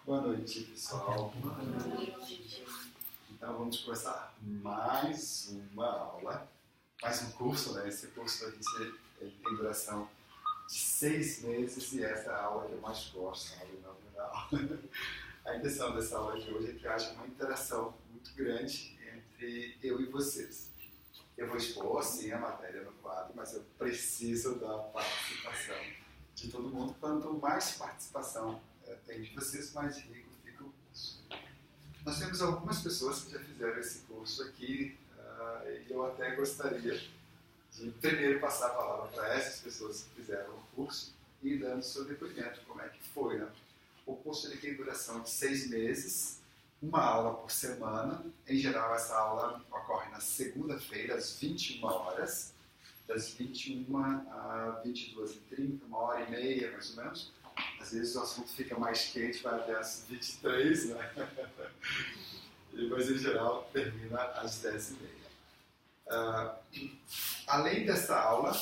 Boa noite, pessoal. Então vamos começar mais uma aula, mais um curso, né? Esse curso ele tem duração de 6 meses e essa é a aula que eu mais gosto, a aula inaugural. A intenção dessa aula de hoje é que haja uma interação muito grande entre eu e vocês. Eu vou expor, sim, a matéria no quadro, mas eu preciso da participação de todo mundo. Quanto mais participação tem de vocês, mais rico fica o curso. Nós temos algumas pessoas que já fizeram esse curso aqui e eu até gostaria de primeiro passar a palavra para essas pessoas que fizeram o curso e dando seu depoimento, como é que foi, né? O curso ele tem duração de 6 meses, uma aula por semana. Em geral, essa aula ocorre na segunda-feira, às 21 horas, das 21 a 22h30, 1h30, mais ou menos. Às vezes o assunto fica mais quente, vai até às 23, né? Mas, em geral, termina às 10h30. Além dessa aula,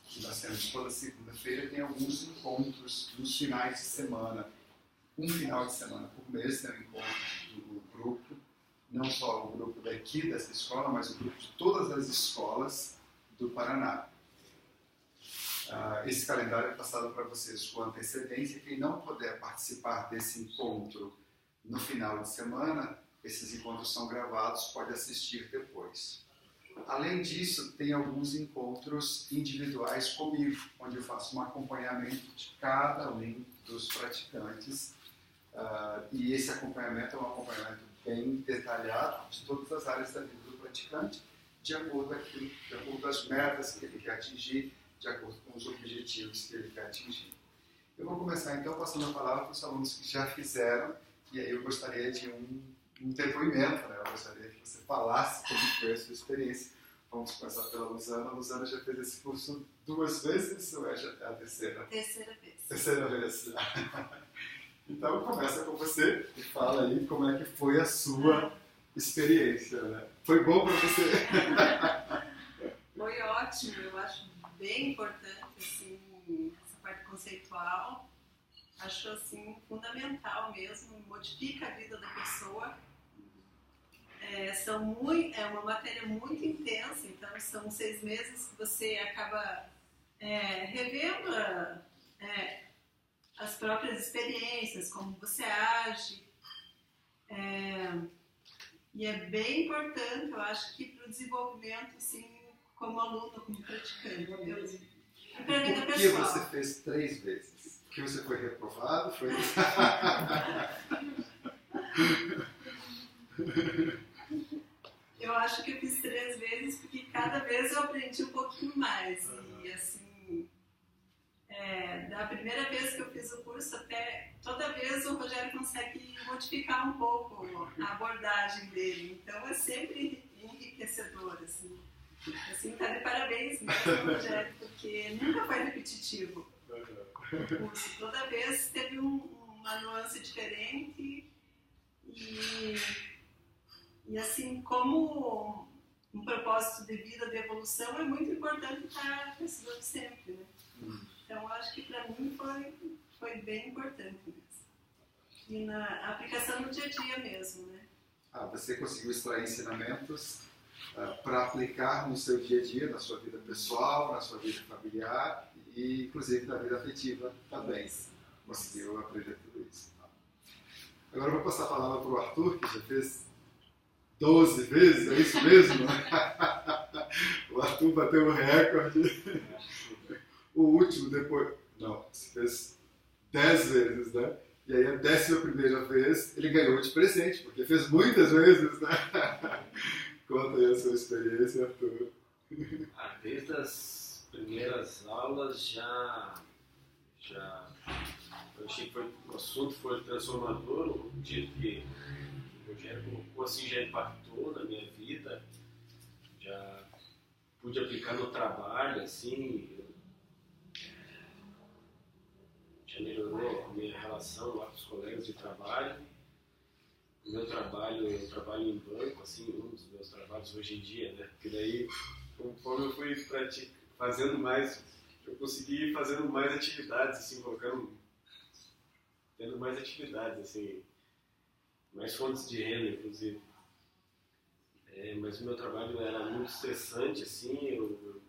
que nós temos toda segunda-feira, tem alguns encontros nos finais de semana. Um final de semana por mês tem um encontro do grupo, não só o grupo daqui dessa escola, mas o grupo de todas as escolas do Paraná. Esse calendário é passado para vocês com antecedência. Quem não puder participar desse encontro no final de semana, esses encontros são gravados, pode assistir depois. Além disso, tem alguns encontros individuais comigo, onde eu faço um acompanhamento de cada um dos praticantes. E esse acompanhamento é um acompanhamento bem detalhado de todas as áreas da vida do praticante, de acordo com as metas que ele quer atingir, de acordo com os objetivos que ele quer atingir. Eu vou começar então passando a palavra para os alunos que já fizeram, e aí eu gostaria de um depoimento, né? Eu gostaria que você falasse como foi a sua experiência. Vamos começar pela Luzana. A Luzana já fez esse curso 2 vezes ou é a terceira? Terceira vez. Terceira vez. Então começa com você e fala aí como é que foi a sua experiência, né? Foi bom para você? Foi ótimo, eu acho bem importante assim, essa parte conceitual. Acho assim, fundamental mesmo, modifica a vida da pessoa. É uma matéria muito intensa, então são 6 meses que você acaba revendo as próprias experiências, como você age. E é bem importante, eu acho, que para o desenvolvimento, assim, como aluno, como praticante. Por que você fez 3 vezes? Porque você foi reprovado? Eu acho que eu fiz 3 vezes porque cada vez eu aprendi um pouquinho mais. E assim, da primeira vez que eu fiz o curso até toda vez o Rogério consegue modificar um pouco a abordagem dele. Então é sempre enriquecedor, assim. Assim, tá de parabéns mesmo, Rogério, porque nunca foi repetitivo o curso. Toda vez teve uma nuance diferente e assim, como um propósito de vida, de evolução, é muito importante estar precisando sempre, né? Então, acho que para mim foi bem importante mesmo. E na aplicação no dia a dia mesmo, né? Você conseguiu extrair ensinamentos para aplicar no seu dia a dia, na sua vida pessoal, na sua vida familiar e, inclusive, na vida afetiva também. Conseguiu aprender tudo isso. Agora eu vou passar a palavra para o Arthur, que já fez 12 vezes, é isso mesmo? O Arthur bateu o recorde. O último depois... Não, você fez 10 vezes, né? E aí a 11ª vez ele ganhou de presente, porque fez muitas vezes, né? Conta aí a sua experiência, Arthur. Desde as primeiras aulas já eu achei que o assunto foi transformador, o dia que o Rogério colocou assim, já impactou na minha vida, já pude aplicar no trabalho, assim, já melhorou a minha relação lá com os colegas de trabalho. O meu trabalho, eu trabalho em banco, assim, um dos meus trabalhos hoje em dia, né? Porque daí, conforme eu fui fazendo mais, eu consegui ir fazendo mais atividades, assim, tendo tendo mais atividades, assim, mais fontes de renda, inclusive. Mas o meu trabalho era muito estressante, assim, eu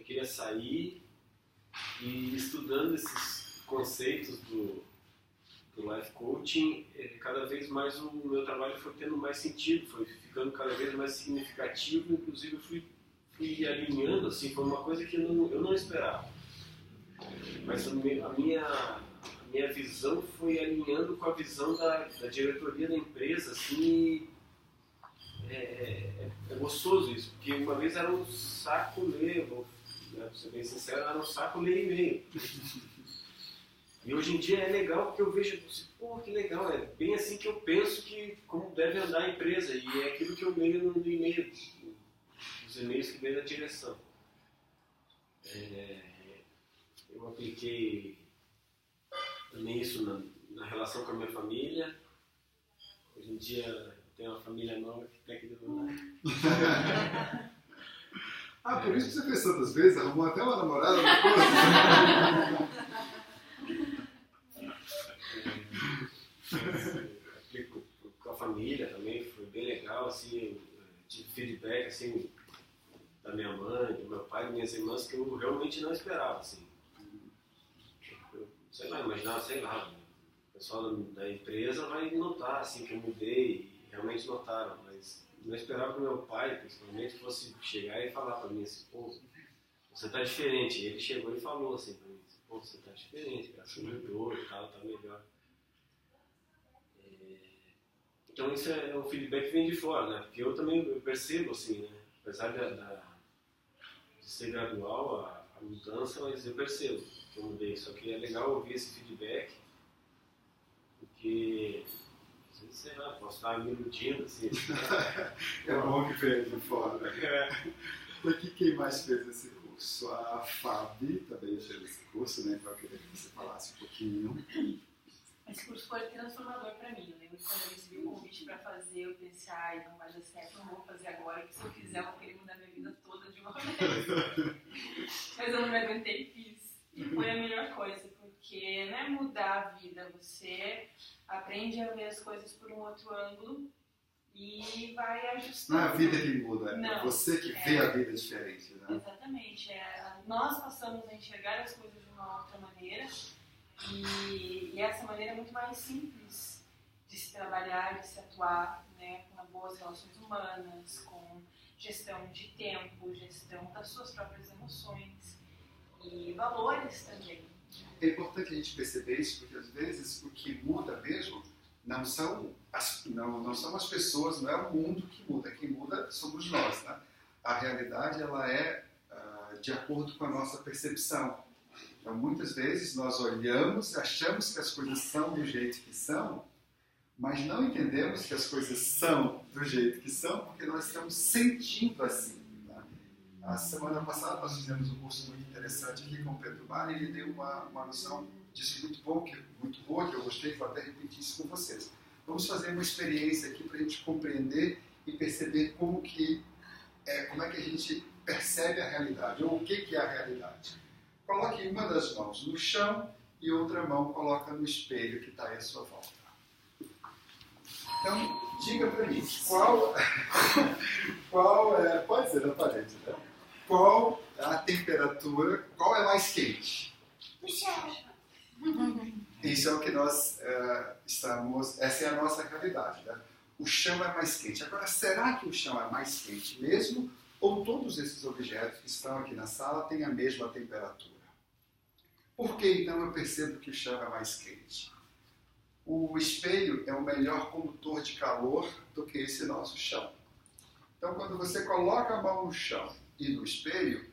queria sair e estudando esses conceitos do life coaching, cada vez mais o meu trabalho foi tendo mais sentido, foi ficando cada vez mais significativo, inclusive eu fui alinhando, assim, foi uma coisa que eu não esperava. Mas a minha visão foi alinhando com a visão da diretoria da empresa, assim, é gostoso isso, porque uma vez era um saco ler, pra ser bem sincero, era um saco ler e-mail. E hoje em dia é legal porque eu vejo, pô, que legal, é bem assim que eu penso que como deve andar a empresa, e é aquilo que eu leio no e-mail, os e-mails que vêm da direção. Eu apliquei também isso na relação com a minha família. Hoje em dia eu tenho uma família nova que está aqui do meu lado. Por isso que você fez tantas vezes, arrumou até uma namorada depois. Aplico com a família também, foi bem legal, assim, tive feedback, assim, da minha mãe, do meu pai, das minhas irmãs, que eu realmente não esperava, assim. Eu, imaginava, o pessoal da empresa vai notar, assim, que eu mudei, e realmente notaram, mas não esperava que o meu pai, principalmente, fosse chegar e falar pra mim assim, pô, você tá diferente. E ele chegou e falou assim pra mim, pô, você tá diferente, você mudou e tal, tá melhor. Então isso é um feedback que vem de fora, né? Porque eu também percebo, assim, né? Apesar de ser gradual a mudança, mas eu percebo que eu mudei. Só que é legal ouvir esse feedback, porque, sei lá, posso estar me iludindo, assim. É bom que veio de fora. E aqui quem mais fez esse curso? A Fabi também fez esse curso, né? Então eu queria que você falasse um pouquinho. Esse curso foi transformador para mim. Eu lembro que quando eu recebi o convite para fazer, eu pensei, não vai dar certo, não vou fazer agora, porque se eu fizer, eu vou querer mudar minha vida toda de uma vez. Mas eu não me aguentei e fiz. E foi a melhor coisa, porque não é mudar a vida, você aprende a ver as coisas por um outro ângulo e vai ajustando. Não é a vida que muda, é você que vê a vida diferente, né? Exatamente. Nós passamos a enxergar as coisas de uma outra maneira. E essa maneira é muito mais simples de se trabalhar, de se atuar, né, com boas relações humanas, com gestão de tempo, gestão das suas próprias emoções e valores também. É importante a gente perceber isso, porque às vezes o que muda mesmo não são as pessoas, não é o mundo que muda, quem muda somos nós, né? A realidade ela é de acordo com a nossa percepção. Então, muitas vezes nós olhamos, achamos que as coisas são do jeito que são, mas não entendemos que as coisas são do jeito que são, porque nós estamos sentindo assim. Tá? A semana passada nós fizemos um curso muito interessante aqui com o Pedro Bar e ele deu uma noção disso muito boa, que eu gostei, vou até repetir isso com vocês. Vamos fazer uma experiência aqui para a gente compreender e perceber como é que a gente percebe a realidade, ou o que é a realidade. Coloque uma das mãos no chão e outra mão coloca no espelho que está aí à sua volta. Então, diga para mim, pode ser na parede, né? Qual a temperatura, qual é mais quente? O chão. Isso é o que nós essa é a nossa realidade, né? O chão é mais quente. Agora, será que o chão é mais quente mesmo? Ou todos esses objetos que estão aqui na sala têm a mesma temperatura? Por que então eu percebo que o chão é mais quente? O espelho é o melhor condutor de calor do que esse nosso chão. Então, quando você coloca a mão no chão e no espelho,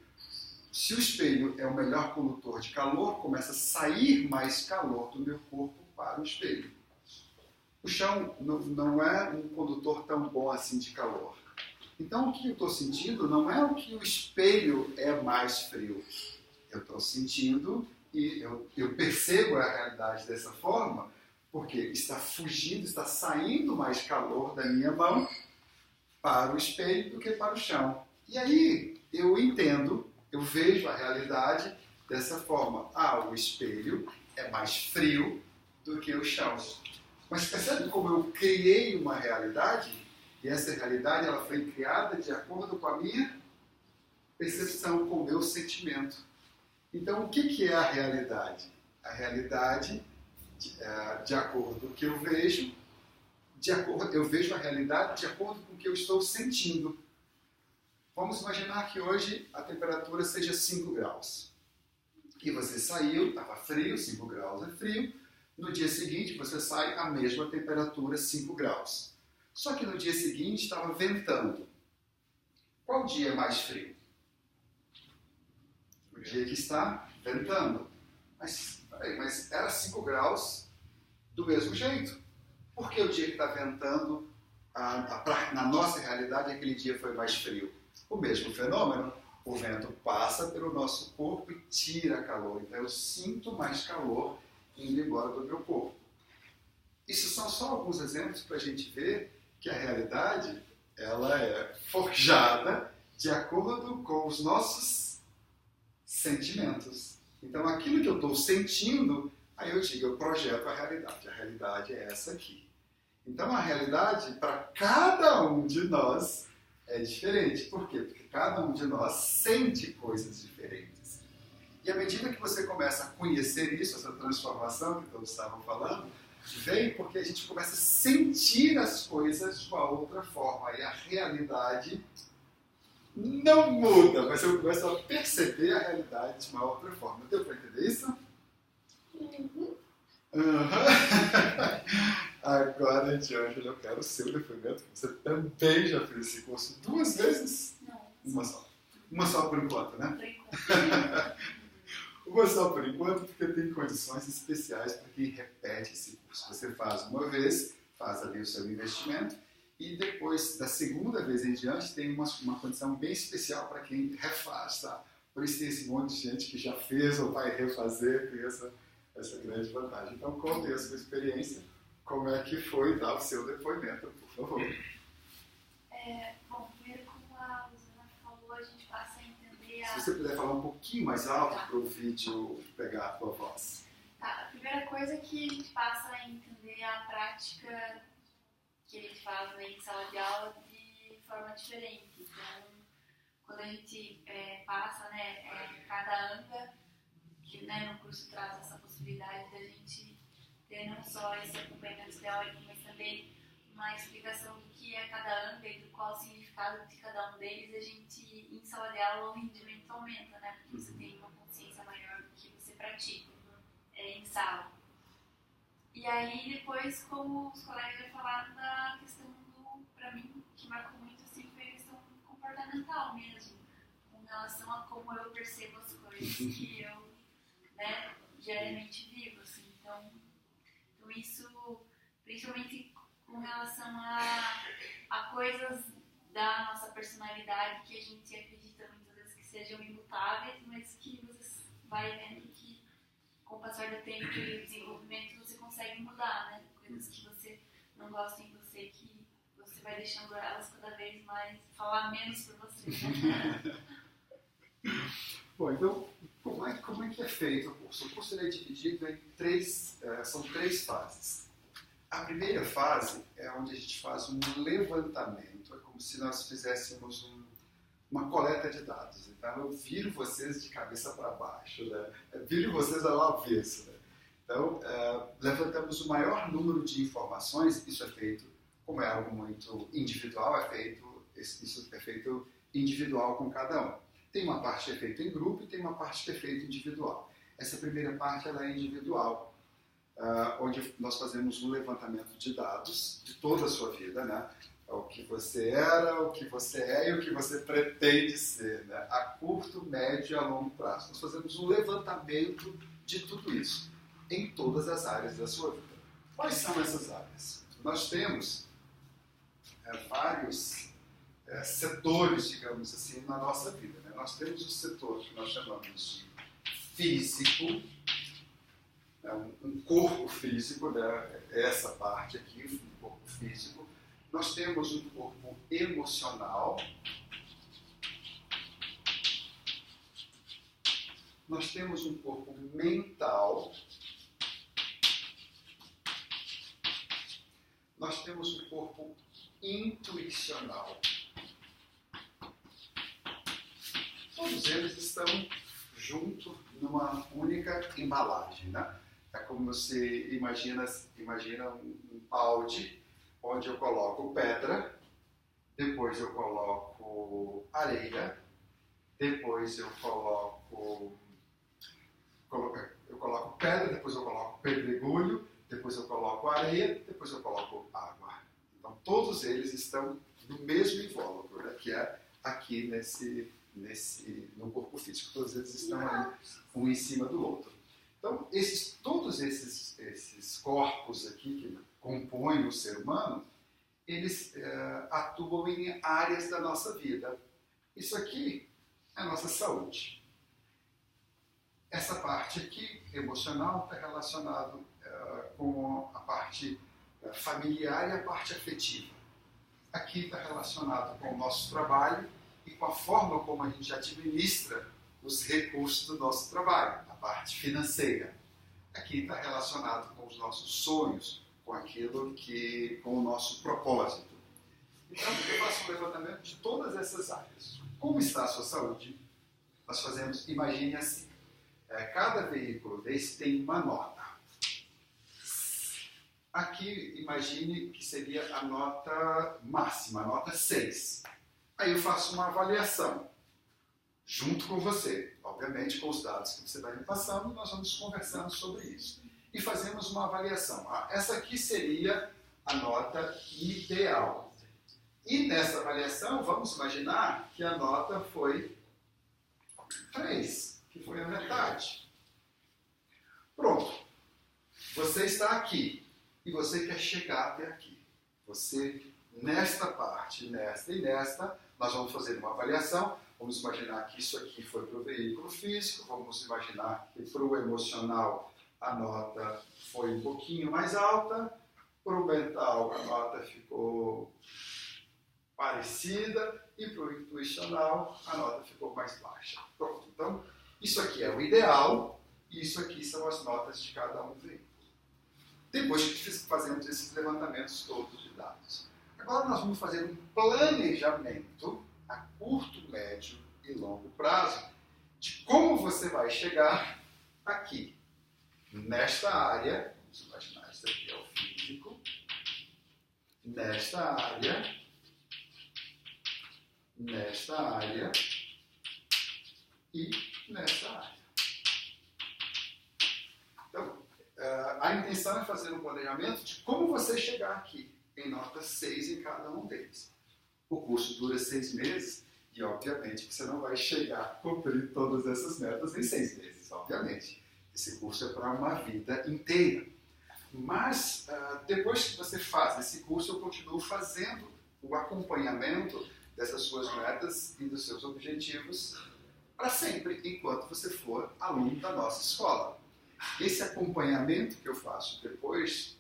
se o espelho é o melhor condutor de calor, começa a sair mais calor do meu corpo para o espelho. O chão não é um condutor tão bom assim de calor. Então, o que eu estou sentindo não é o que o espelho é mais frio. Eu estou sentindo e eu percebo a realidade dessa forma, porque está saindo mais calor da minha mão para o espelho do que para o chão. E aí eu entendo, eu vejo a realidade dessa forma. O espelho é mais frio do que o chão. Mas percebe como eu criei uma realidade? E essa realidade ela foi criada de acordo com a minha percepção, com o meu sentimento. Então, o que é a realidade? A realidade, de acordo com o que eu vejo, eu vejo a realidade de acordo com o que eu estou sentindo. Vamos imaginar que hoje a temperatura seja 5 graus. E você saiu, estava frio, 5 graus é frio. No dia seguinte, você sai a mesma temperatura, 5 graus. Só que no dia seguinte estava ventando. Qual dia é mais frio? O dia que está ventando. Mas era 5 graus do mesmo jeito. Por que o dia que está ventando, na nossa realidade, aquele dia foi mais frio? O mesmo fenômeno. O vento passa pelo nosso corpo e tira calor. Então eu sinto mais calor indo embora do meu corpo. Isso são só alguns exemplos para a gente ver que a realidade ela é forjada de acordo com os nossos sentimentos. Então aquilo que eu estou sentindo, aí eu digo, eu projeto a realidade. A realidade é essa aqui. Então a realidade para cada um de nós é diferente. Por quê? Porque cada um de nós sente coisas diferentes. E à medida que você começa a conhecer isso, essa transformação que todos estavam falando, vem porque a gente começa a sentir as coisas de uma outra forma. E a realidade não muda, mas eu começo a perceber a realidade de uma outra forma. Deu para entender isso? Uhum. Agora, Diângela, eu quero o seu depoimento. Você também já fez esse curso 2 vezes? Não. Uma só. Uma só por enquanto, né? Por enquanto. Uma só por enquanto, porque tem condições especiais para quem repete esse curso. Você faz uma vez, faz ali o seu investimento, e depois, da segunda vez em diante, tem uma condição bem especial para quem refaz, tá? Por isso tem esse monte de gente que já fez ou vai refazer, tem essa grande vantagem. Então, conte a sua experiência, como é que foi dar o seu depoimento, por favor. Bom, primeiro, como a Luzana falou, a gente passa a entender Se você puder falar um pouquinho mais alto para o vídeo pegar a tua voz. Tá, a primeira coisa é que a gente passa a entender a prática que a gente faz em sala de aula de forma diferente. Então, quando a gente passa, cada anga, que no curso traz essa possibilidade da gente ter não só esse acompanhamento teórico, mas também uma explicação do que é cada anga e do qual o significado de cada um deles, a gente, em sala de aula, o rendimento aumenta, né? Porque você tem uma consciência maior do que você pratica em sala. E aí, depois, como os colegas já falaram da questão para mim, que marcou muito, assim, foi a questão comportamental mesmo, com relação a como eu percebo as coisas que eu, diariamente vivo, assim. Então isso, principalmente com relação a coisas da nossa personalidade que a gente acredita muitas vezes que sejam imutáveis, mas que você vai vendo que com o passar do tempo e o desenvolvimento você consegue mudar, né? Coisas que você não gosta em você, que você vai deixando elas cada vez mais falar menos por você, né? Bom, então, como é que é feito o curso? O curso ele é dividido em são 3 fases. A primeira fase é onde a gente faz um levantamento, é como se nós fizéssemos uma coleta de dados. Então, eu viro vocês de cabeça para baixo, né? Viro vocês ao avesso, né? Então, levantamos o maior número de informações. Isso é feito, como é algo muito individual, isso é feito individual com cada um. Tem uma parte que é feita em grupo e tem uma parte que é feita individual. Essa primeira parte ela é individual, onde nós fazemos um levantamento de dados de toda a sua vida, né? O que você era, o que você é e o que você pretende ser, né? A curto, médio e a longo prazo. Nós fazemos um levantamento de tudo isso, em todas as áreas da sua vida. Quais são essas áreas? Nós temos vários setores, digamos assim, na nossa vida, né? Nós temos o setor que nós chamamos de físico, um corpo físico, né? Essa parte aqui, um corpo físico. Nós temos um corpo emocional. Nós temos um corpo mental. nós temos um corpo intuicional. Todos eles estão juntos numa única embalagem, né? É como você imagina um balde onde eu coloco pedra, depois eu coloco areia, depois eu coloco pedra, depois eu coloco pedregulho, depois eu coloco areia, depois eu coloco água. Então todos eles estão no mesmo invólucro, né? Que é aqui no corpo físico. Todos eles estão aí, um em cima do outro. Então, todos esses corpos aqui que compõem o ser humano, eles atuam em áreas da nossa vida. Isso aqui é a nossa saúde. Essa parte aqui, emocional, está relacionado com a parte familiar e a parte afetiva. Aqui está relacionado com o nosso trabalho e com a forma como a gente administra os recursos do nosso trabalho, a parte financeira. Aqui está relacionado com os nossos sonhos, com o nosso propósito. Então, eu faço um levantamento de todas essas áreas. Como está a sua saúde? Nós fazemos, imagine assim, cada veículo desse tem uma nota. Aqui, imagine que seria a nota máxima, a nota 6. Aí eu faço uma avaliação, junto com você, obviamente com os dados que você vai me passando, nós vamos conversando sobre isso. E fazemos uma avaliação. Essa aqui seria a nota ideal. E nessa avaliação, vamos imaginar que a nota foi 3, que foi a metade. Pronto. Você está aqui e você quer chegar até aqui. Você, nesta parte, nesta e nesta, nós vamos fazer uma avaliação. Vamos imaginar que isso aqui foi para o veículo físico, vamos imaginar que para o emocional a nota foi um pouquinho mais alta, para o mental a nota ficou parecida e para o intuicional a nota ficou mais baixa. Pronto, então isso aqui é o ideal e isso aqui são as notas de cada um veículo. Depois que fazemos esses levantamentos todos de dados. Agora nós vamos fazer um planejamento a curto, médio e longo prazo de como você vai chegar aqui, nesta área. Vamos imaginar, isso aqui é o físico, nesta área e nesta área. Então, a intenção é fazer um planejamento de como você chegar aqui, em nota 6 em cada um deles. O curso dura 6 meses e, obviamente, você não vai chegar a cumprir todas essas metas em 6 meses, obviamente. Esse curso é para uma vida inteira. Mas, depois que você faz esse curso, eu continuo fazendo o acompanhamento dessas suas metas e dos seus objetivos para sempre, enquanto você for aluno da nossa escola. Esse acompanhamento que eu faço depois,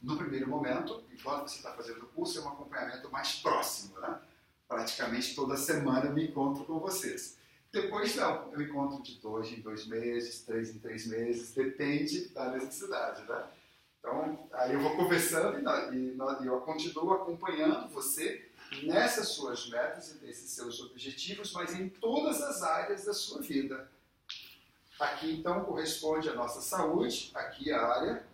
no primeiro momento, enquanto você está fazendo o curso, é um acompanhamento mais próximo, né? Praticamente toda semana eu me encontro com vocês. Depois não, eu encontro de 2 em 2 meses, 3 em 3 meses, depende da necessidade, né? Então, aí eu vou conversando e eu continuo acompanhando você nessas suas metas e nesses seus objetivos, mas em todas as áreas da sua vida. Aqui, então, corresponde à nossa saúde, aqui a área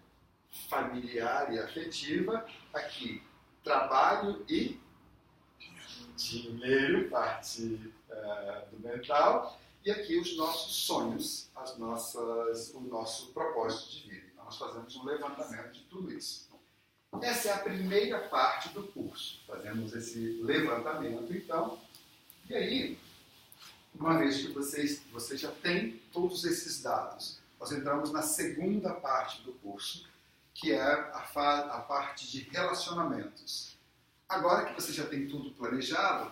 familiar e afetiva, aqui trabalho e dinheiro, parte do mental, e aqui os nossos sonhos, o nosso propósito de vida. Então, nós fazemos um levantamento de tudo isso. Essa é a primeira parte do curso. Fazemos esse levantamento, então, e aí, uma vez que você já tem todos esses dados, nós entramos na segunda parte do curso, que é a parte de relacionamentos. Agora que você já tem tudo planejado,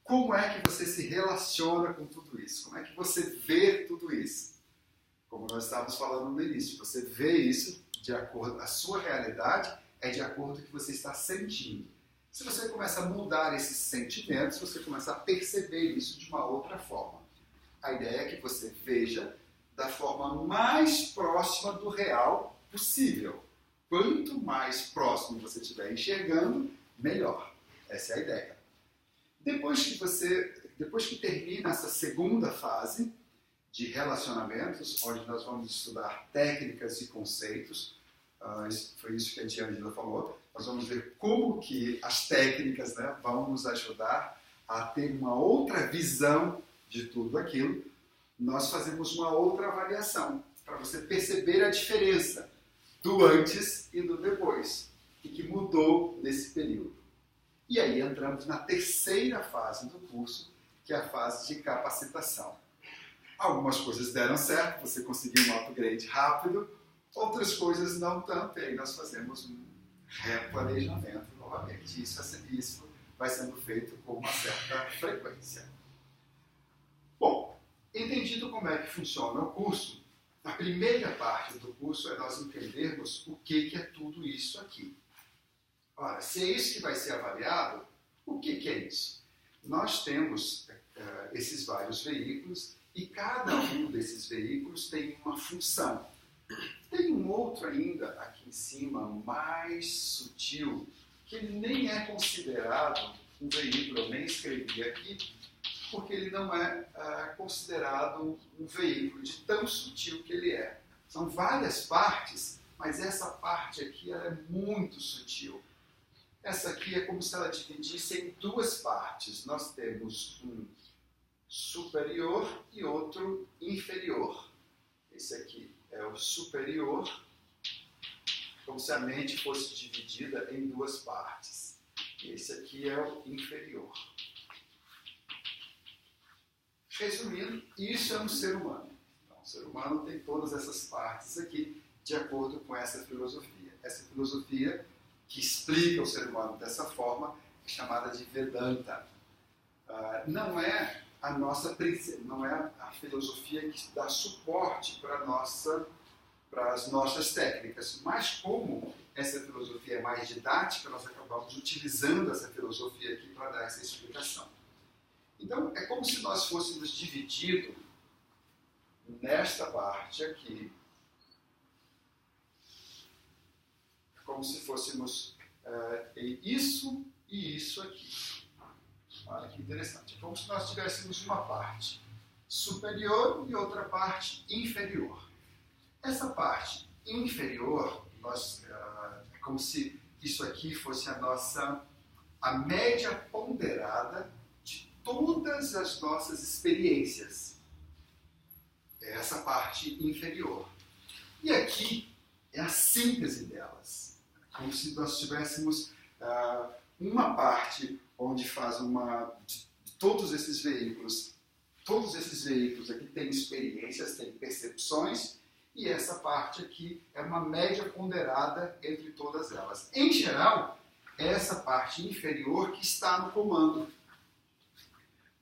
como é que você se relaciona com tudo isso? Como é que você vê tudo isso? Como nós estávamos falando no início, você vê isso de acordo, a sua realidade é de acordo com o que você está sentindo. Se você começa a mudar esses sentimentos, você começa a perceber isso de uma outra forma. A ideia é que você veja da forma mais próxima do real possível. quanto mais próximo você estiver enxergando, melhor. Essa é a ideia. Depois que termina essa segunda fase de relacionamentos, onde nós vamos estudar técnicas e conceitos, foi isso que a Diângela falou, nós vamos ver como que as técnicas, né, vão nos ajudar a ter uma outra visão de tudo aquilo. Nós fazemos uma outra avaliação, para você perceber a diferença do antes e do depois, e que mudou nesse período. E aí entramos na terceira fase do curso, que é a fase de capacitação. Algumas coisas deram certo, você conseguiu um upgrade rápido, outras coisas não tanto, e aí nós fazemos um replanejamento novamente. Isso vai sendo feito com uma certa frequência. Bom, entendido como é que funciona o curso, a primeira parte do curso é nós entendermos o que é tudo isso aqui. Ora, se é isso que vai ser avaliado, o que é isso? Nós temos esses vários veículos e cada um desses veículos tem uma função. Tem um outro ainda aqui em cima, mais sutil, que ele nem é considerado um veículo, eu nem escrevi aqui, porque ele não é considerado um veículo de tão sutil que ele é. São várias partes, mas essa parte aqui ela é muito sutil. Essa aqui é como se ela dividisse em duas partes. Nós temos um superior e outro inferior. Esse aqui é o superior, como se a mente fosse dividida em duas partes. Esse aqui é o inferior. Resumindo, isso é um ser humano. Então, o ser humano tem todas essas partes aqui, de acordo com essa filosofia. Essa filosofia que explica o ser humano dessa forma é chamada de Vedanta. Não é não é a filosofia que dá suporte para as nossas técnicas, mas como essa filosofia é mais didática, nós acabamos utilizando essa filosofia aqui para dar essa explicação. Então, é como se nós fôssemos divididos nesta parte aqui, como se fôssemos isso e isso aqui. Olha que interessante. É como se nós tivéssemos uma parte superior e outra parte inferior. Essa parte inferior, é como se isso aqui fosse a média ponderada de todas as nossas experiências. É essa parte inferior. E aqui é a síntese delas. Como se nós tivéssemos uma parte onde faz de todos esses veículos aqui têm experiências, têm percepções, e essa parte aqui é uma média ponderada entre todas elas. Em geral, é essa parte inferior que está no comando,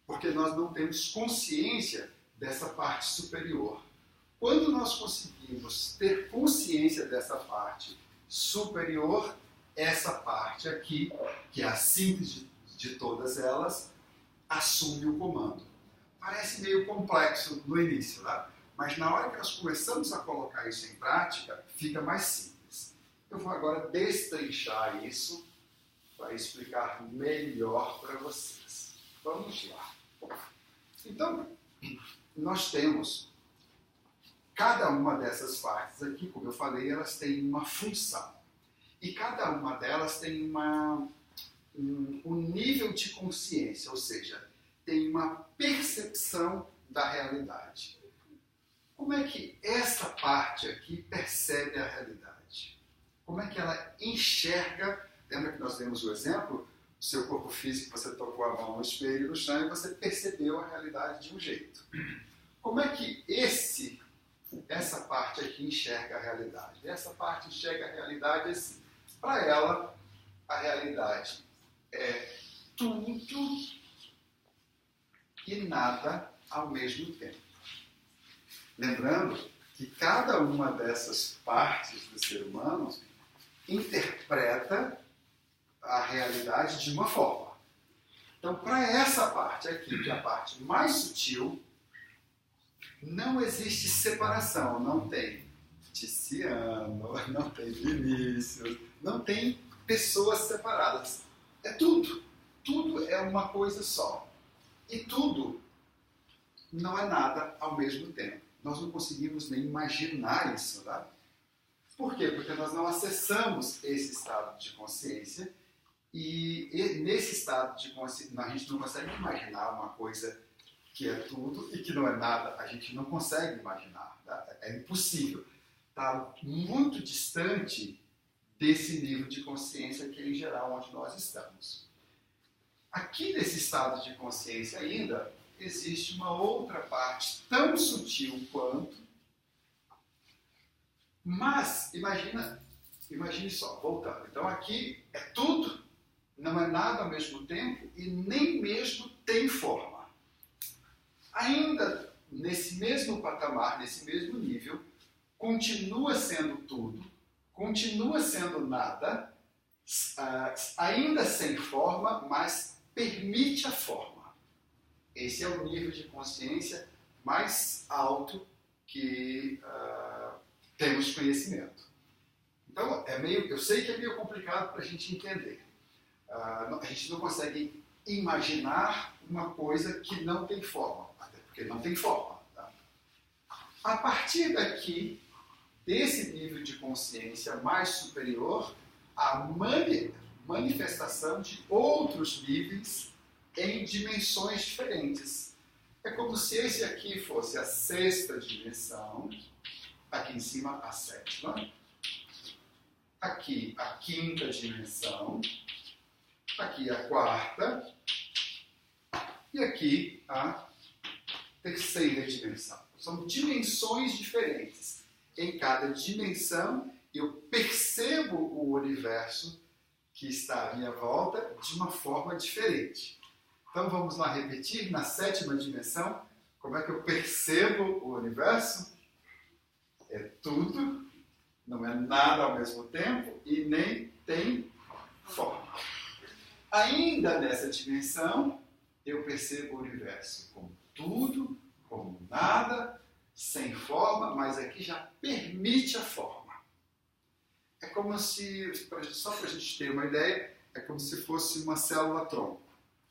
porque nós não temos consciência dessa parte superior. Quando nós conseguimos ter consciência dessa parte superior, essa parte aqui, que é a síntese de todas elas, assume o comando. Parece meio complexo no início, né? Mas na hora que nós começamos a colocar isso em prática, fica mais simples. Eu vou agora destrinchar isso para explicar melhor para vocês. Vamos lá. Então, nós temos cada uma dessas partes aqui, como eu falei, elas têm uma função. E cada uma delas tem um nível de consciência, ou seja, tem uma percepção da realidade. Como é que essa parte aqui percebe a realidade? Como é que ela enxerga? Lembra que nós demos o exemplo? O seu corpo físico, você tocou a mão no espelho, no chão, e você percebeu a realidade de um jeito. Como é que essa parte aqui enxerga a realidade? Essa parte enxerga a realidade assim. Para ela, a realidade é tudo e nada ao mesmo tempo. Lembrando que cada uma dessas partes do ser humano interpreta a realidade de uma forma. Então, para essa parte aqui, que é a parte mais sutil, não existe separação, não tem Ticiano, não tem Vinícius, não tem pessoas separadas. É tudo. Tudo é uma coisa só. E tudo não é nada ao mesmo tempo. Nós não conseguimos nem imaginar isso, tá? Por quê? Porque nós não acessamos esse estado de consciência e nesse estado de consciência a gente não consegue imaginar uma coisa que é tudo e que não é nada. A gente não consegue imaginar. Tá? É impossível. Está muito distante desse nível de consciência que é em geral onde nós estamos. Aqui nesse estado de consciência ainda existe uma outra parte tão sutil quanto, mas imagine só, voltando. Então aqui é tudo, não é nada ao mesmo tempo e nem mesmo tem forma. Ainda nesse mesmo patamar, nesse mesmo nível, continua sendo tudo, continua sendo nada, ainda sem forma, mas permite a forma. Esse é o nível de consciência mais alto que temos conhecimento. Então, eu sei que é meio complicado para a gente entender. A gente não consegue imaginar uma coisa que não tem forma, até porque não tem forma. Tá? A partir daqui, desse nível de consciência mais superior, a manifestação de outros níveis em dimensões diferentes. É como se esse aqui fosse a sexta dimensão, aqui em cima a sétima, aqui a quinta dimensão, aqui a quarta e aqui a terceira dimensão. São dimensões diferentes. Em cada dimensão eu percebo o universo que está à minha volta de uma forma diferente. Então vamos lá repetir na sétima dimensão, como é que eu percebo o universo? É tudo, não é nada ao mesmo tempo e nem tem forma. Ainda nessa dimensão, eu percebo o universo como tudo, como nada, sem forma, mas aqui já permite a forma. É como se, só para a gente ter uma ideia, é como se fosse uma célula-tronco.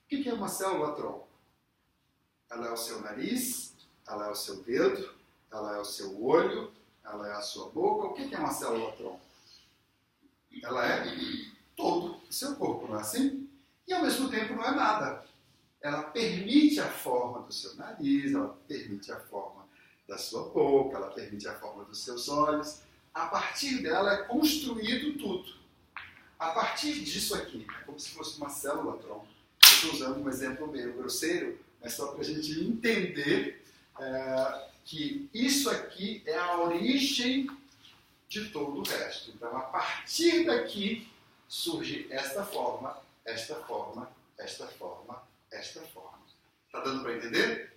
O que é uma célula-tronco? Ela é o seu nariz, ela é o seu dedo, ela é o seu olho, ela é a sua boca. O que é uma célula-tronco? Ela é todo o seu corpo, não é assim? E ao mesmo tempo não é nada. Ela permite a forma do seu nariz, ela permite a forma da sua boca, ela permite a forma dos seus olhos. A partir dela é construído tudo. A partir disso aqui, é como se fosse uma célula-tronco. Eu estou usando um exemplo meio grosseiro, mas só para a gente entender que isso aqui é a origem de todo o resto. Então, a partir daqui surge esta forma, esta forma, esta forma, esta forma. Está dando para entender?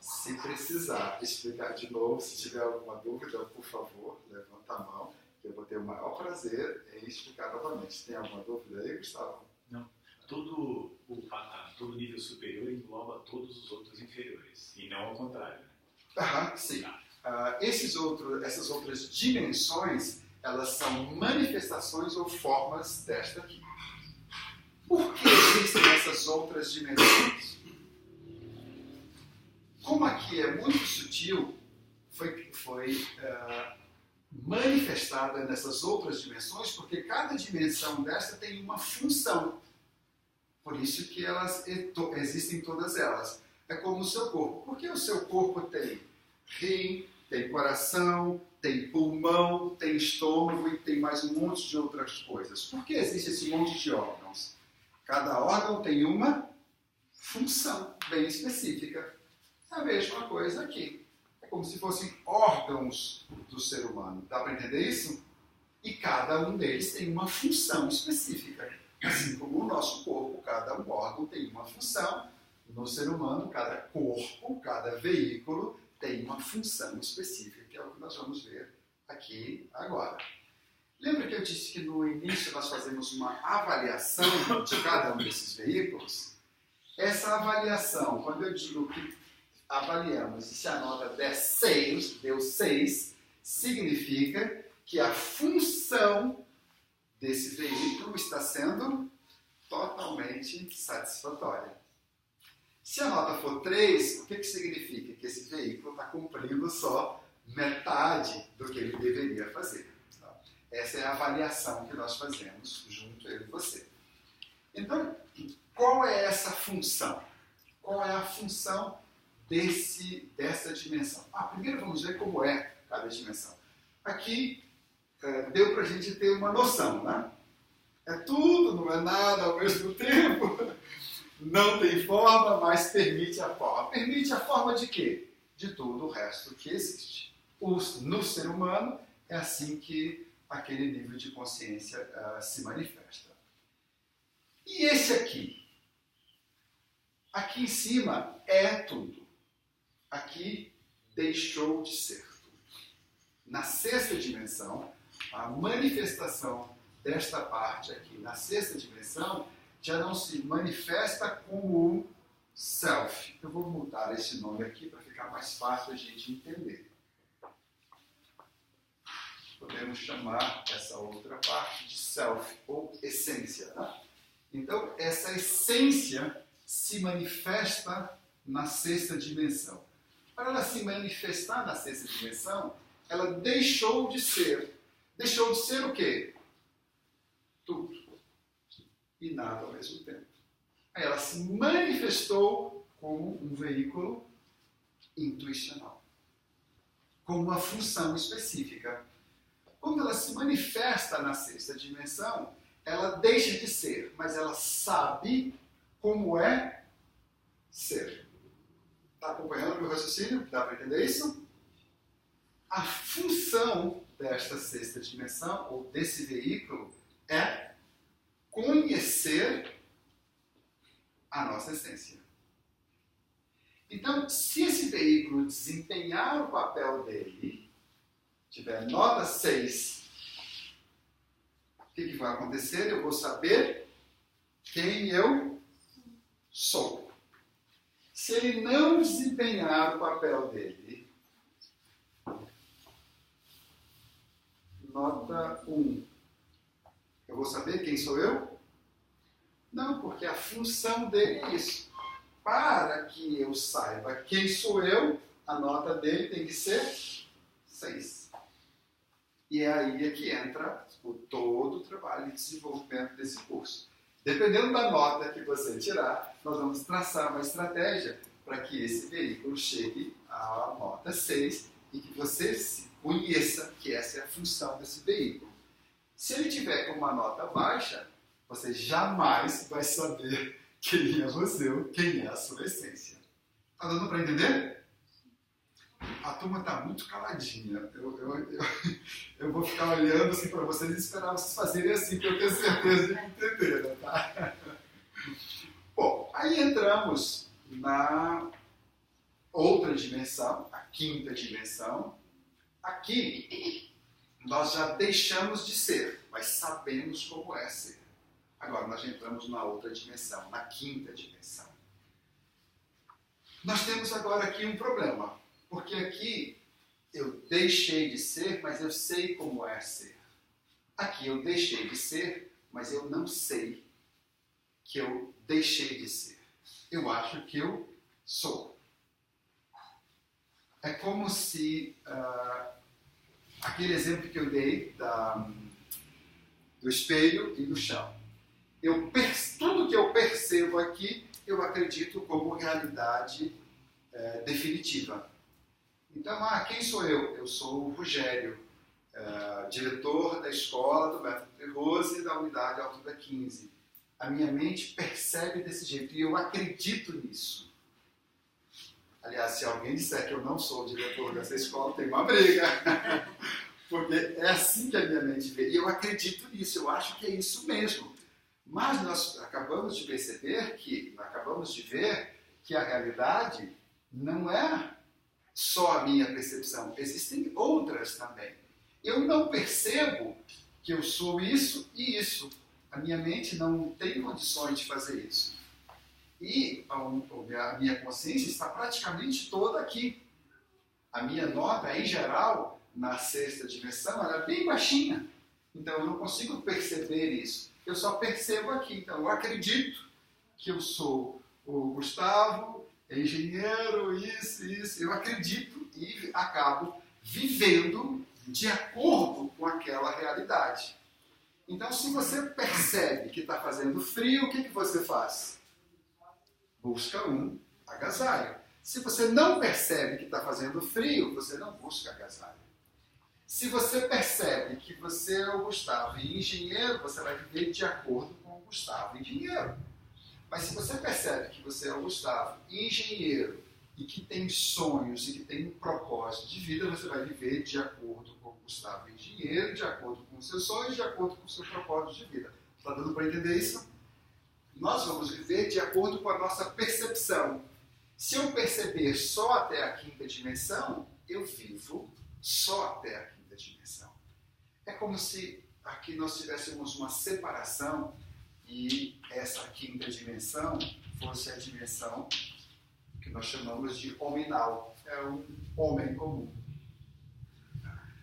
Se precisar explicar de novo, se tiver alguma dúvida, por favor, levanta a mão, que eu vou ter o maior prazer em explicar novamente. Tem alguma dúvida aí, Gustavo? Não. Todo nível superior engloba todos os outros inferiores, e não ao contrário. Sim. Essas outras dimensões, elas são manifestações ou formas desta aqui. Por que existem essas outras dimensões? Como aqui é muito sutil, foi manifestada nessas outras dimensões, porque cada dimensão dessa tem uma função. Por isso que elas existem todas elas. É como o seu corpo. Por que o seu corpo tem rim, tem coração, tem pulmão, tem estômago e tem mais um monte de outras coisas? Por que existe esse monte de órgãos? Cada órgão tem uma função bem específica. É a mesma coisa aqui. É como se fossem órgãos do ser humano. Dá para entender isso? E cada um deles tem uma função específica. Assim como o nosso corpo, cada um órgão tem uma função. No ser humano, cada corpo, cada veículo tem uma função específica, que é o que nós vamos ver aqui agora. Lembra que eu disse que no início nós fazemos uma avaliação de cada um desses veículos? Essa avaliação, quando eu digo que avaliamos e se a nota der 6, deu 6, significa que a função desse veículo está sendo totalmente satisfatória. Se a nota for 3, o que significa? Que esse veículo está cumprindo só metade do que ele deveria fazer. Tá? Essa é a avaliação que nós fazemos junto eu e você. Então, qual é essa função? Qual é a função dessa dimensão? Primeiro vamos ver como é cada dimensão. Aqui deu para a gente ter uma noção, né? É tudo, não é nada ao mesmo tempo. Não tem forma, mas permite a forma. Permite a forma de quê? De todo o resto que existe. No ser humano, é assim que aquele nível de consciência se manifesta. E esse aqui? Aqui em cima é tudo. Aqui deixou de ser tudo. Na sexta dimensão, a manifestação desta parte aqui, na sexta dimensão, já não se manifesta como o self. Eu vou mudar esse nome aqui para ficar mais fácil a gente entender. Podemos chamar essa outra parte de self, ou essência. Né? Então, essa essência se manifesta na sexta dimensão. Para ela se manifestar na sexta dimensão, ela deixou de ser. Deixou de ser o quê? Tudo. E nada ao mesmo tempo. Aí ela se manifestou como um veículo intuicional. Com uma função específica. Quando ela se manifesta na sexta dimensão, ela deixa de ser, mas ela sabe como é ser. Está acompanhando o meu raciocínio? Dá para entender isso? A função desta sexta dimensão, ou desse veículo, é conhecer a nossa essência. Então, se esse veículo desempenhar o papel dele, tiver nota 6, o que vai acontecer? Eu vou saber quem eu sou. Se ele não desempenhar o papel dele, nota 1, eu vou saber quem sou eu? Não, porque a função dele é isso. Para que eu saiba quem sou eu, a nota dele tem que ser 6. E é aí que entra todo o trabalho de desenvolvimento desse curso. Dependendo da nota que você tirar, nós vamos traçar uma estratégia para que esse veículo chegue à nota 6 e que você se conheça que essa é a função desse veículo. Se ele tiver com uma nota baixa, você jamais vai saber quem é você, quem é a sua essência. Está dando para entender? A turma está muito caladinha. Eu vou ficar olhando assim para vocês e esperar vocês fazerem assim, para eu ter certeza de entender, tá? Bom, aí entramos na outra dimensão, a quinta dimensão. Aqui, nós já deixamos de ser, mas sabemos como é ser. Agora, nós entramos na outra dimensão, na quinta dimensão. Nós temos agora aqui um problema. Porque aqui eu deixei de ser, mas eu sei como é ser. Aqui eu deixei de ser, mas eu não sei que eu deixei de ser. Eu acho que eu sou. É como se aquele exemplo que eu dei do espelho e do chão. Tudo que eu percebo aqui, eu acredito como realidade definitiva. Então, quem sou eu? Eu sou o Rogério, diretor da escola do Método de Rose da unidade Alto da 15. A minha mente percebe desse jeito e eu acredito nisso. Aliás, se alguém disser que eu não sou o diretor dessa escola, tem uma briga. Porque é assim que a minha mente vê. E eu acredito nisso, eu acho que é isso mesmo. Mas nós acabamos de perceber acabamos de ver que a realidade não é só a minha percepção, existem outras também. Eu não percebo que eu sou isso e isso. A minha mente não tem condições de fazer isso. E a minha consciência está praticamente toda aqui. A minha nota, em geral, na sexta dimensão, ela é bem baixinha. Então eu não consigo perceber isso. Eu só percebo aqui. Então eu acredito que eu sou o Gustavo, engenheiro, isso. Eu acredito e acabo vivendo de acordo com aquela realidade. Então, se você percebe que está fazendo frio, o que você faz? Busca um agasalho. Se você não percebe que está fazendo frio, você não busca agasalho. Se você percebe que você é o Gustavo e engenheiro, você vai viver de acordo com o Gustavo engenheiro. Mas se você percebe que você é o Gustavo engenheiro e que tem sonhos e que tem um propósito de vida, você vai viver de acordo com o Gustavo engenheiro, de acordo com os seus sonhos, de acordo com o seu propósito de vida. Está dando para entender isso? Nós vamos viver de acordo com a nossa percepção. Se eu perceber só até a quinta dimensão, eu vivo só até a quinta dimensão. É como se aqui nós tivéssemos uma separação e essa quinta dimensão fosse a dimensão que nós chamamos de hominal. É um homem comum.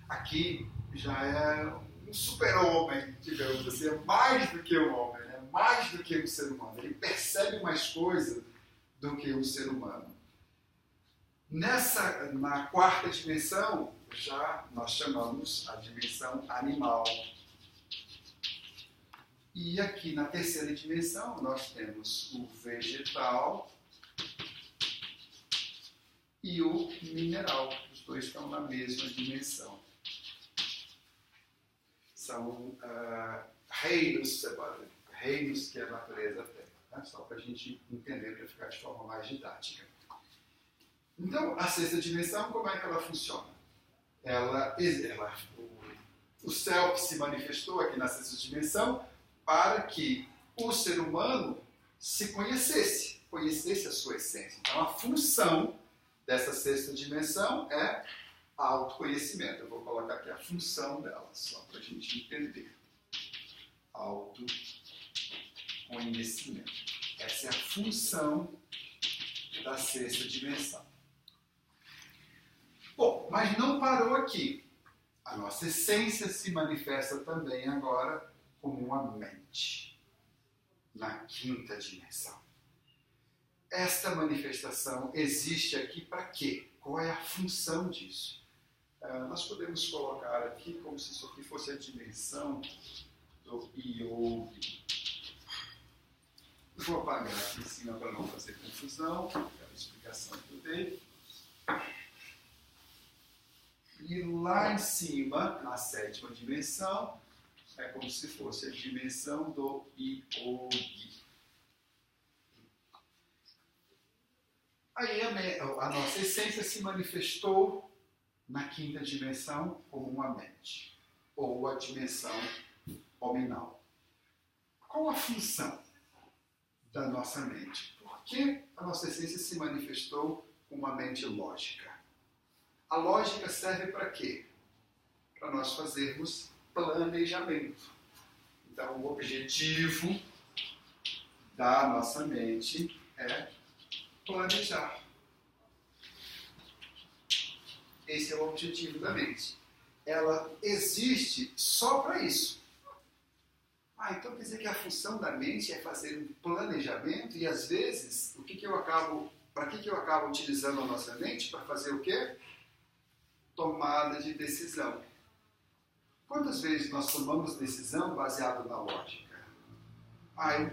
Aqui já é um super-homem, digamos assim, é mais do que um homem, é mais do que um ser humano. Ele percebe mais coisa do que um ser humano. Na quarta dimensão, já nós chamamos a dimensão animal. E aqui na terceira dimensão, nós temos o vegetal e o mineral. Os dois estão na mesma dimensão. São reinos separados, reinos que a natureza tem. Né? Só para a gente entender, para ficar de forma mais didática. Então, a sexta dimensão, como é que ela funciona? O self se manifestou aqui na sexta dimensão para que o ser humano se conhecesse a sua essência. Então, a função dessa sexta dimensão é autoconhecimento. Eu vou colocar aqui a função dela, só para a gente entender. Autoconhecimento. Essa é a função da sexta dimensão. Bom, mas não parou aqui. A nossa essência se manifesta também agora como uma mente, na quinta dimensão. Esta manifestação existe aqui para quê? Qual é a função disso? Nós podemos colocar aqui como se isso aqui fosse a dimensão do yogi. Vou apagar aqui em cima para não fazer confusão, aquela explicação que eu dei. E lá em cima, na sétima dimensão, é como se fosse a dimensão do yogi. Aí a nossa essência se manifestou na quinta dimensão como uma mente, ou a dimensão hominal. Qual a função da nossa mente? Por que a nossa essência se manifestou com uma mente lógica? A lógica serve para quê? Para nós fazermos planejamento. Então, o objetivo da nossa mente é planejar. Esse é o objetivo da mente. Ela existe só para isso. Então quer dizer que a função da mente é fazer um planejamento e às vezes, para que eu acabo utilizando a nossa mente? Para fazer o quê? Tomada de decisão. Quantas vezes nós tomamos decisão baseado na lógica?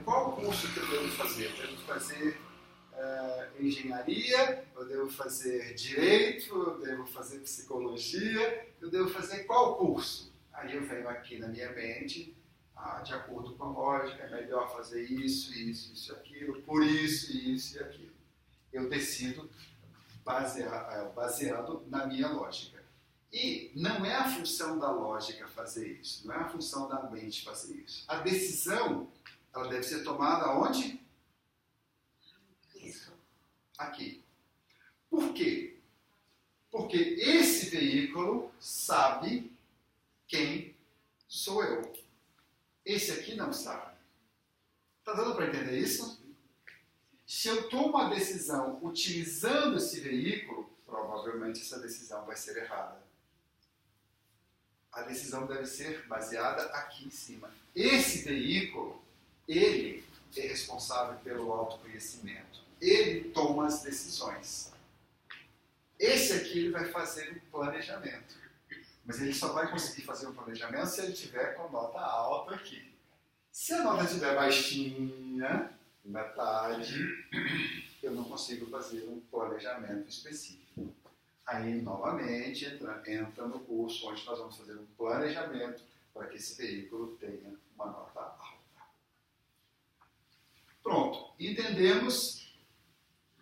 Qual curso que eu devo fazer? Eu devo fazer engenharia, eu devo fazer direito, eu devo fazer psicologia, eu devo fazer qual curso? Aí eu venho aqui na minha mente, de acordo com a lógica, é melhor fazer isso, aquilo, por isso e aquilo. Eu decido baseado na minha lógica. E não é a função da lógica fazer isso, não é a função da mente fazer isso. A decisão, ela deve ser tomada onde? Aqui. Por quê? Porque esse veículo sabe quem sou eu. Esse aqui não sabe. Está dando para entender isso? Se eu tomo uma decisão utilizando esse veículo, provavelmente essa decisão vai ser errada. a decisão deve ser baseada aqui em cima. Esse veículo, ele é responsável pelo autoconhecimento. Ele toma as decisões. Esse aqui ele vai fazer um planejamento. Mas ele só vai conseguir fazer um planejamento se ele tiver com nota alta aqui. Se a nota estiver baixinha, metade, eu não consigo fazer um planejamento específico. Aí, novamente, entra no curso onde nós vamos fazer um planejamento para que esse veículo tenha uma nota alta. Pronto. Entendemos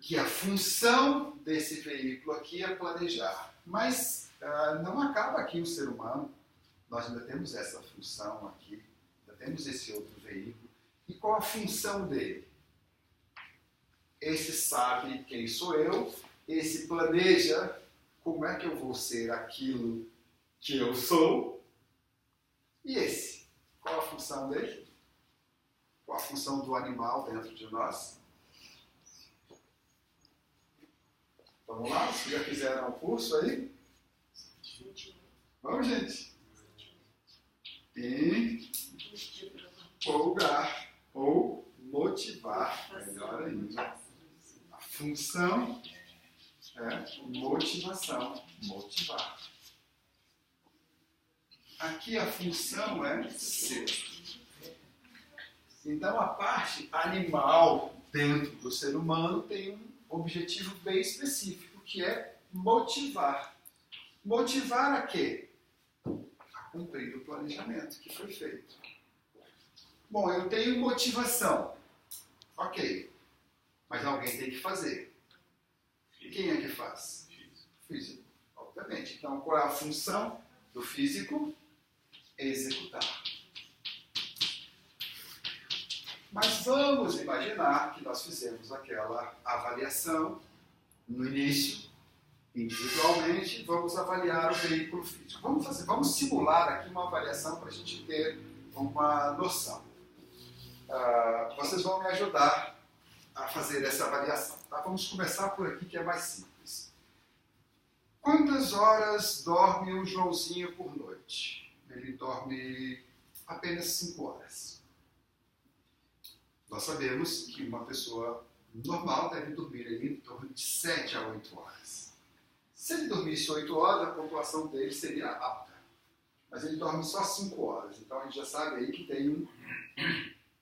que a função desse veículo aqui é planejar. Mas não acaba aqui o ser humano. Nós ainda temos essa função aqui, ainda temos esse outro veículo. E qual a função dele? Esse sabe quem sou eu, esse planeja como é que eu vou ser aquilo que eu sou. E esse? Qual a função dele? Qual a função do animal dentro de nós? Vamos lá? Vocês já fizeram o curso aí? Vamos, gente. Empolgar ou motivar, melhor ainda. A função é motivação, motivar. Aqui a função é ser. Então a parte animal dentro do ser humano tem um objetivo bem específico, que é motivar. Motivar a quê? A cumprir o planejamento que foi feito. Bom, eu tenho motivação. Ok. Mas alguém tem que fazer. E quem é que faz? Físico. Obviamente. Então, qual é a função do físico? Executar. Mas vamos imaginar que nós fizemos aquela avaliação no início, individualmente, vamos avaliar o veículo físico. Vamos simular aqui uma avaliação para a gente ter uma noção. Vocês vão me ajudar a fazer essa avaliação. Tá? Vamos começar por aqui, que é mais simples. Quantas horas dorme o Joãozinho por noite? Ele dorme apenas 5 horas. Nós sabemos que uma pessoa normal deve dormir ali em torno de 7 a 8 horas. Se ele dormisse 8 horas, a pontuação dele seria alta. Mas ele dorme só 5 horas. Então a gente já sabe aí que tem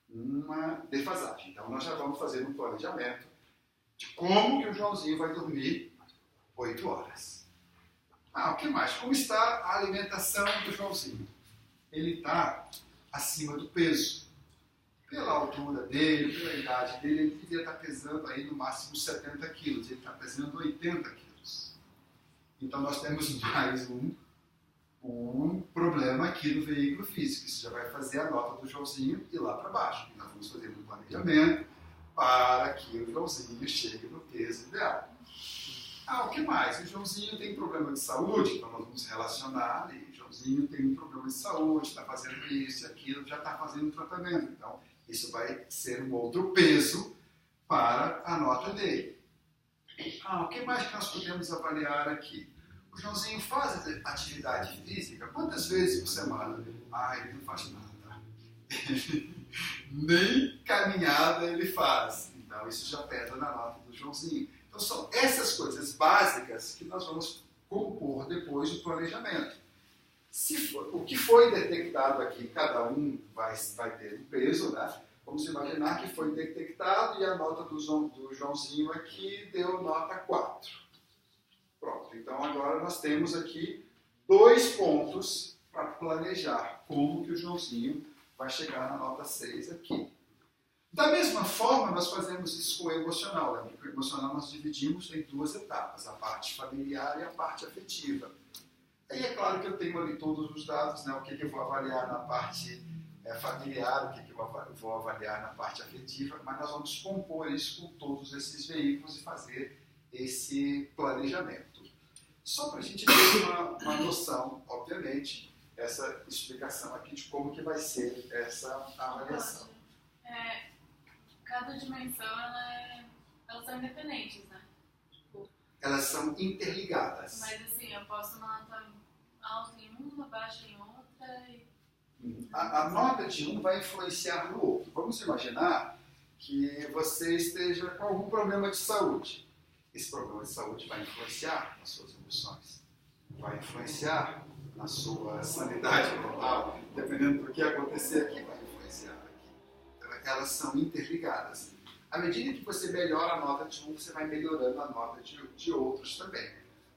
uma defasagem. Então nós já vamos fazer um planejamento de como que o Joãozinho vai dormir 8 horas. O que mais? Como está a alimentação do Joãozinho? Ele está acima do peso. Pela altura dele, pela idade dele, ele devia estar pesando aí no máximo 70 quilos. Ele está pesando 80 quilos. Então nós temos mais um problema aqui no veículo físico. Isso já vai fazer a nota do Joãozinho ir lá para baixo. Nós vamos fazer um planejamento para que o Joãozinho chegue no peso ideal. O que mais? O Joãozinho tem problema de saúde, então nós vamos relacionar ali. O Joãozinho tem um problema de saúde, está fazendo isso e aquilo, já está fazendo tratamento. Então, isso vai ser um outro peso para a nota dele. O que mais que nós podemos avaliar aqui? O Joãozinho faz atividade física quantas vezes por semana? Ele não faz nada. Nem caminhada ele faz. Então, isso já pesa na nota do Joãozinho. Então, são essas coisas básicas que nós vamos compor depois do planejamento. O que foi detectado aqui, cada um vai ter um peso, né? Vamos imaginar que foi detectado e a nota do Joãozinho aqui deu nota 4. Pronto, então agora nós temos aqui 2 pontos para planejar como que o Joãozinho vai chegar na nota 6 aqui. Da mesma forma, nós fazemos isso com o emocional. Né? O emocional nós dividimos em 2 etapas, a parte familiar e a parte afetiva. Aí é claro que eu tenho ali todos os dados, né? O que eu vou avaliar na parte familiar, o que eu vou avaliar na parte afetiva, mas nós vamos compor isso com todos esses veículos e fazer esse planejamento. Só para a gente ter uma noção, obviamente, essa explicação aqui de como que vai ser essa avaliação. Cada dimensão, elas são independentes, né? Elas são interligadas. Mas assim, eu posso uma nota alta em uma, baixa em outra. A nota de um vai influenciar no outro. Vamos imaginar que você esteja com algum problema de saúde. Esse problema de saúde vai influenciar nas suas emoções, vai influenciar na sua sanidade mental, dependendo do que acontecer aqui, vai influenciar aqui. Então, elas são interligadas. À medida que você melhora a nota de um, você vai melhorando a nota de outros também.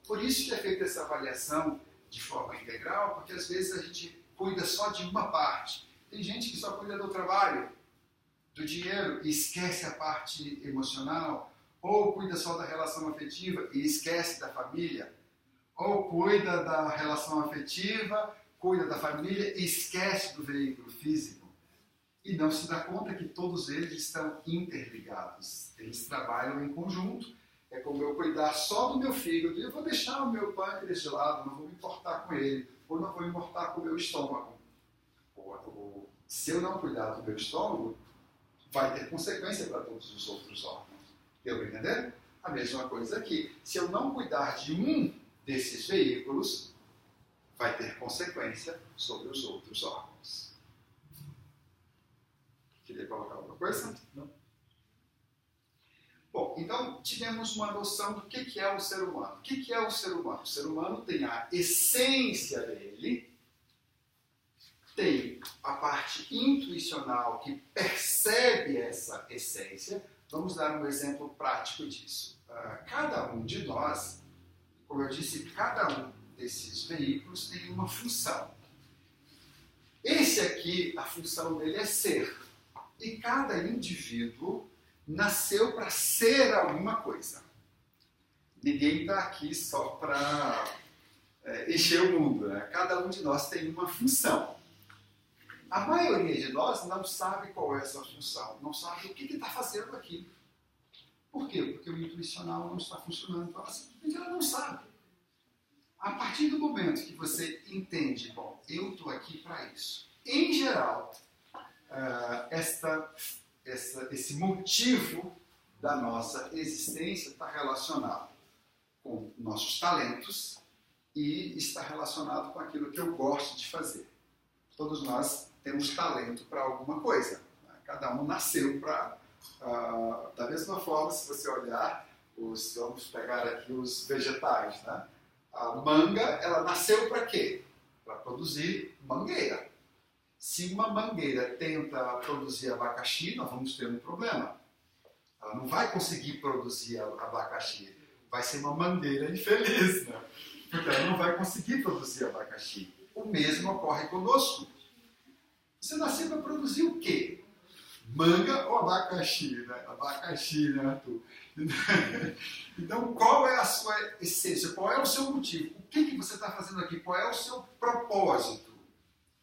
Por isso que é feita essa avaliação de forma integral, porque às vezes a gente cuida só de uma parte. Tem gente que só cuida do trabalho, do dinheiro e esquece a parte emocional, ou cuida só da relação afetiva e esquece da família, ou cuida da relação afetiva, cuida da família e esquece do veículo físico. E não se dá conta que todos eles estão interligados. Eles trabalham em conjunto. É como eu cuidar só do meu fígado, e eu vou deixar o meu pâncreas de lado, não vou me importar com ele, ou não vou me importar com o meu estômago. Se eu não cuidar do meu estômago, vai ter consequência para todos os outros órgãos. Deu para entender? A mesma coisa aqui. Se eu não cuidar de um desses veículos, vai ter consequência sobre os outros órgãos. Queria colocar alguma coisa? Não? Bom, então tivemos uma noção do que é o ser humano. O que é o ser humano? O ser humano tem a essência dele, tem a parte intuicional que percebe essa essência. Vamos dar um exemplo prático disso. Cada um de nós, como eu disse, cada um desses veículos tem uma função. Esse aqui, a função dele é ser. E cada indivíduo nasceu para ser alguma coisa. Ninguém está aqui só para encher o mundo, né? Cada um de nós tem uma função. A maioria de nós não sabe qual é essa função, não sabe o que está fazendo aqui. Por quê? Porque o intuicional não está funcionando, então ela simplesmente não sabe. A partir do momento que você entende, bom, eu estou aqui para isso. Em geral, esse motivo da nossa existência está relacionado com nossos talentos e está relacionado com aquilo que eu gosto de fazer. Todos nós temos talento para alguma coisa. Cada um nasceu para... da mesma forma, se você olhar, vamos pegar aqui os vegetais, né? A manga, ela nasceu para quê? Para produzir mangueira. Se uma mangueira tenta produzir abacaxi, nós vamos ter um problema. Ela não vai conseguir produzir abacaxi. Vai ser uma mangueira infeliz, né? Porque ela não vai conseguir produzir abacaxi. O mesmo ocorre conosco. Você nasceu para produzir o quê? Manga ou abacaxi, né? Abacaxi, né, Arthur? Então, qual é a sua essência? Qual é o seu motivo? O que você está fazendo aqui? Qual é o seu propósito?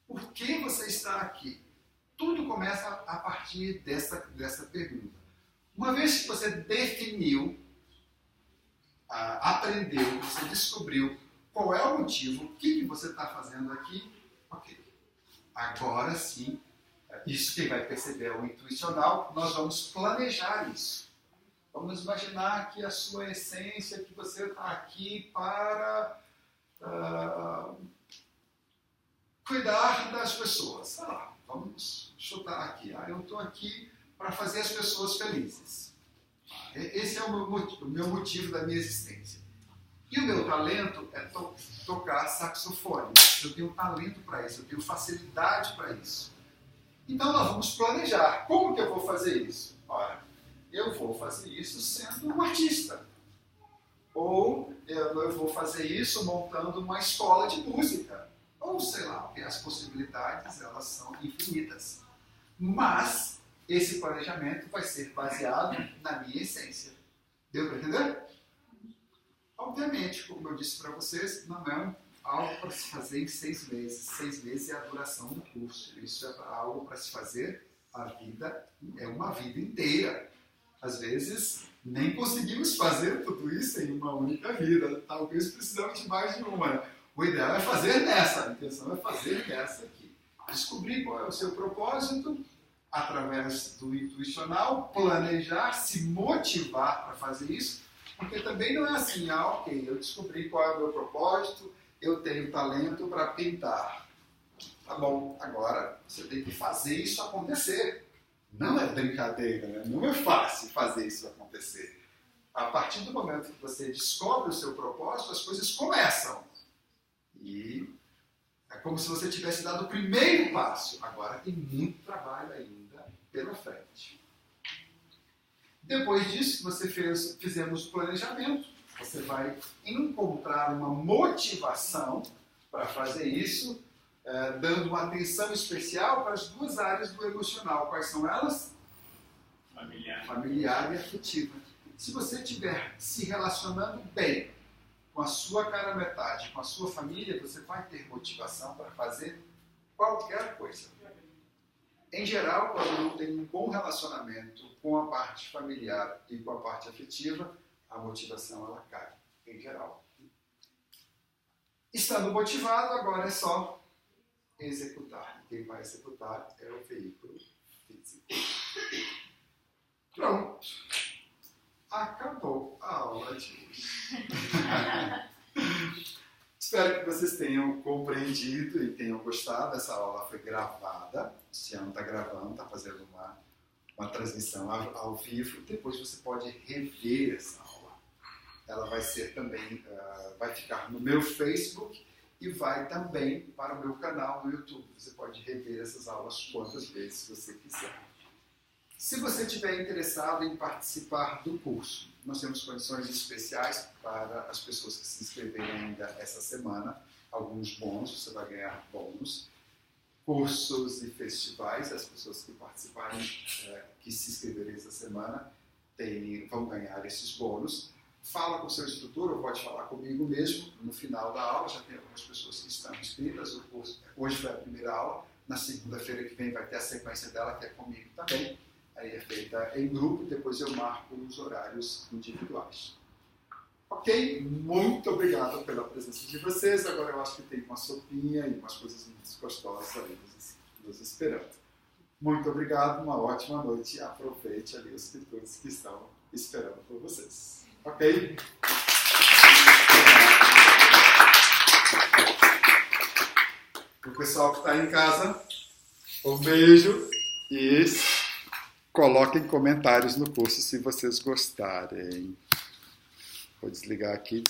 Por que você está aqui? Tudo começa a partir dessa pergunta. Uma vez que você definiu, aprendeu, você descobriu qual é o motivo, o que você está fazendo aqui, ok. Agora sim, isso quem vai perceber é o intuicional, nós vamos planejar isso. Vamos imaginar que a sua essência, que você está aqui para cuidar das pessoas. Vamos chutar aqui. Eu estou aqui para fazer as pessoas felizes. Esse é o meu motivo da minha existência. E o meu talento é tocar saxofone. Eu tenho talento para isso, eu tenho facilidade para isso. Então nós vamos planejar. Como que eu vou fazer isso? Ora, eu vou fazer isso sendo um artista. Ou eu vou fazer isso montando uma escola de música. Ou sei lá, porque as possibilidades elas são infinitas. Mas esse planejamento vai ser baseado na minha essência. Deu para entender? Obviamente, como eu disse para vocês, não é algo para se fazer em 6 meses. 6 meses é a duração do curso. Isso é algo para se fazer a vida, é uma vida inteira. Às vezes, nem conseguimos fazer tudo isso em uma única vida. Talvez precisamos de mais de uma. O ideal é fazer nessa, a intenção é fazer nessa aqui. Descobrir qual é o seu propósito, através do intuicional, planejar, se motivar para fazer isso, porque também não é assim, ok, eu descobri qual é o meu propósito, eu tenho talento para pintar. Tá bom, agora você tem que fazer isso acontecer. Não é brincadeira, né? Não é fácil fazer isso acontecer. A partir do momento que você descobre o seu propósito, as coisas começam. E é como se você tivesse dado o primeiro passo. Agora tem muito trabalho ainda pela frente. Depois disso, fizemos o planejamento. Você vai encontrar uma motivação para fazer isso, dando uma atenção especial para as duas áreas do emocional. Quais são elas? Familiar e afetiva. Se você estiver se relacionando bem com a sua cara metade, com a sua família, você vai ter motivação para fazer qualquer coisa. Em geral, quando não tem um bom relacionamento com a parte familiar e com a parte afetiva, a motivação ela cai, em geral. Estando motivado, agora é só executar. Quem vai executar é o veículo físico. Pronto. Acabou a aula de hoje. Espero que vocês tenham compreendido e tenham gostado. Essa aula foi gravada. O Ciano está gravando, está fazendo uma transmissão ao vivo. Depois você pode rever essa aula. Ela vai ser também, vai ficar no meu Facebook e vai também para o meu canal no YouTube. Você pode rever essas aulas quantas vezes você quiser. Se você estiver interessado em participar do curso, nós temos condições especiais para as pessoas que se inscreverem ainda essa semana. Alguns bônus, você vai ganhar bônus. Cursos e festivais, as pessoas que participarem, que se inscreverem essa semana, vão ganhar esses bônus. Fala com o seu instrutor, ou pode falar comigo mesmo. No final da aula, já tem algumas pessoas que estão inscritas. O curso, hoje foi a primeira aula. Na segunda-feira que vem vai ter a sequência dela, que é comigo também. Aí é feita em grupo, depois eu marco os horários individuais. Ok? Muito obrigado pela presença de vocês. Agora eu acho que tem uma sopinha e umas coisas muito gostosas ali nos esperando. Muito obrigado, uma ótima noite e aproveite ali os escritores que estão esperando por vocês. Ok? O pessoal que está em casa, um beijo e coloquem comentários no curso se vocês gostarem. Vou desligar aqui.